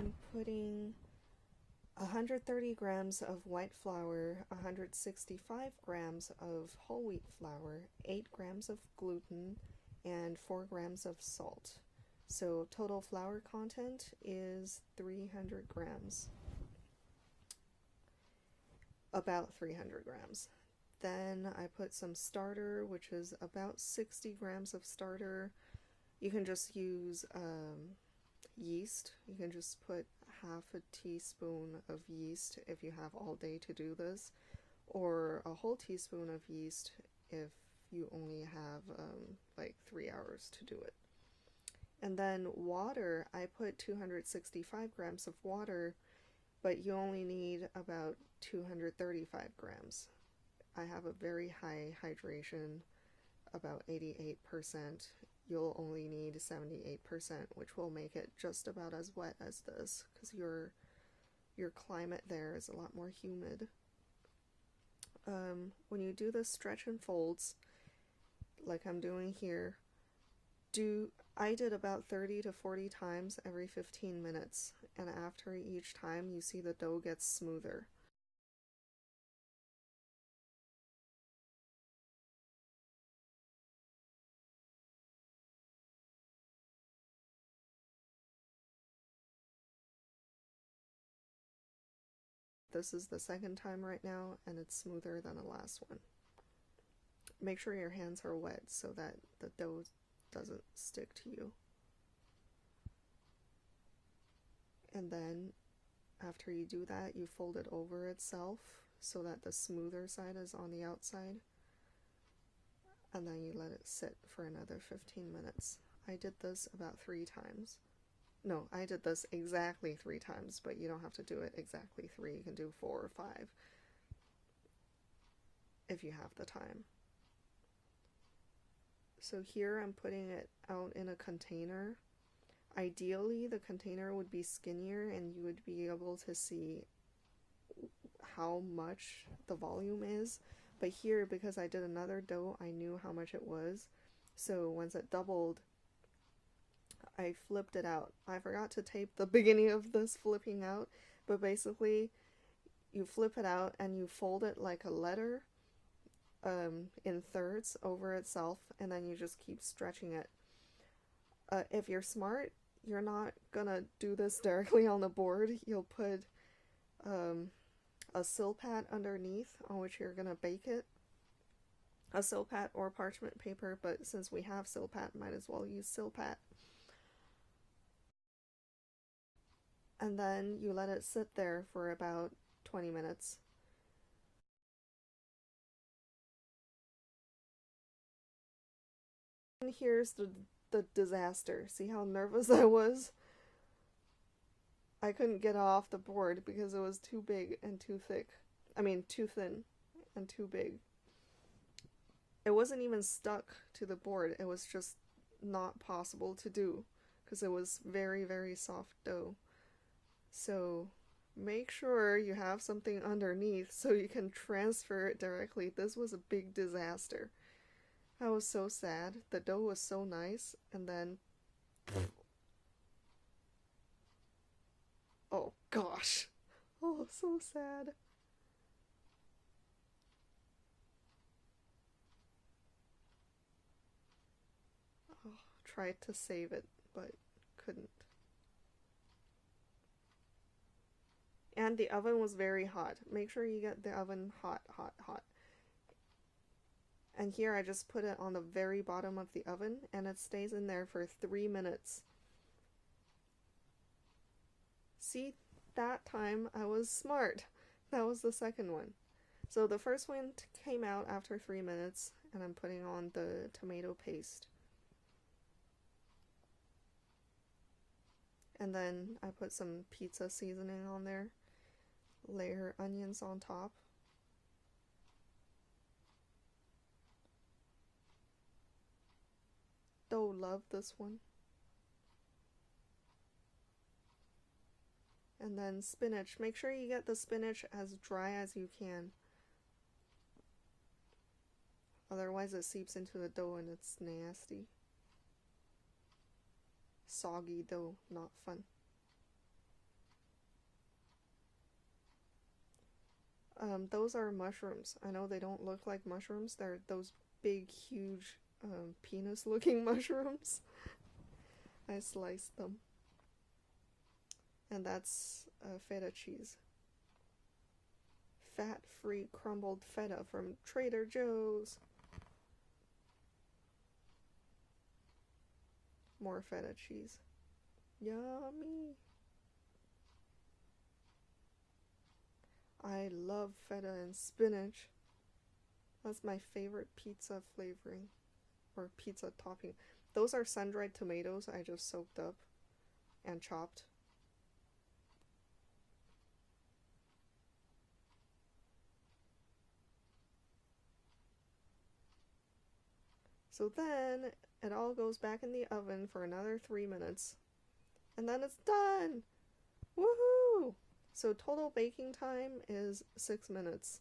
I'm putting 130 grams of white flour, 165 grams of whole wheat flour, 8 grams of gluten, and 4 grams of salt. So total flour content is 300 grams. About 300 grams. Then I put some starter, which is about 60 grams of starter. You can just use yeast. You can just put half a teaspoon of yeast if you have all day to do this, or a whole teaspoon of yeast if you only have like 3 hours to do it. And then water, I put 265 grams of water, but you only need about 235 grams. I have a very high hydration, about 88%. You'll only need 78%, which will make it just about as wet as this, because your climate there is a lot more humid. When you do the stretch and folds, like I'm doing here, I did about 30 to 40 times every 15 minutes, and after each time you see the dough gets smoother. This is the second time right now, and it's smoother than the last one. Make sure your hands are wet so that the dough doesn't stick to you. And then after you do that, you fold it over itself so that the smoother side is on the outside, and then you let it sit for another 15 minutes. I did this about 3 times. No, I did this exactly 3 times, but you don't have to do it exactly 3. You can do 4 or 5 if you have the time. So here I'm putting it out in a container. Ideally, the container would be skinnier and you would be able to see how much the volume is. But here, because I did another dough, I knew how much it was. So once it doubled, I flipped it out. I forgot to tape the beginning of this flipping out, but basically you flip it out and you fold it like a letter in thirds over itself, and then you just keep stretching it. If you're smart, you're not gonna do this directly on the board. You'll put a silpat underneath on which you're gonna bake it. A silpat or parchment paper, but since we have silpat, might as well use silpat. And then you let it sit there for about 20 minutes. And here's the disaster. See how nervous I was? I couldn't get it off the board because it was too big and too thick. I mean, too thin and too big. It wasn't even stuck to the board. It was just not possible to do because it was very, very soft dough. So make sure you have something underneath so you can transfer it directly. This was a big disaster. I was so sad. The dough was so nice, and then oh gosh. Oh, so sad. Oh, tried to save it, but couldn't. And the oven was very hot. Make sure you get the oven hot, hot, hot. And here I just put it on the very bottom of the oven, and it stays in there for 3 minutes. See, that time I was smart. That was the second one. So the first one came out after 3 minutes, and I'm putting on the tomato paste. And then I put some pizza seasoning on there. Layer onions on top. Dough love this one. And then spinach. Make sure you get the spinach as dry as you can. Otherwise it seeps into the dough and it's nasty. Soggy dough, not fun. Those are mushrooms. I know they don't look like mushrooms. They're those big, huge, penis-looking mushrooms. I sliced them. And that's feta cheese. Fat-free crumbled feta from Trader Joe's. More feta cheese. Yummy. I love feta and spinach. That's my favorite pizza flavoring. Or pizza topping. Those are sun-dried tomatoes I just soaked up and chopped. So then it all goes back in the oven for another 3 minutes. And then it's done! Woohoo! So total baking time is 6 minutes.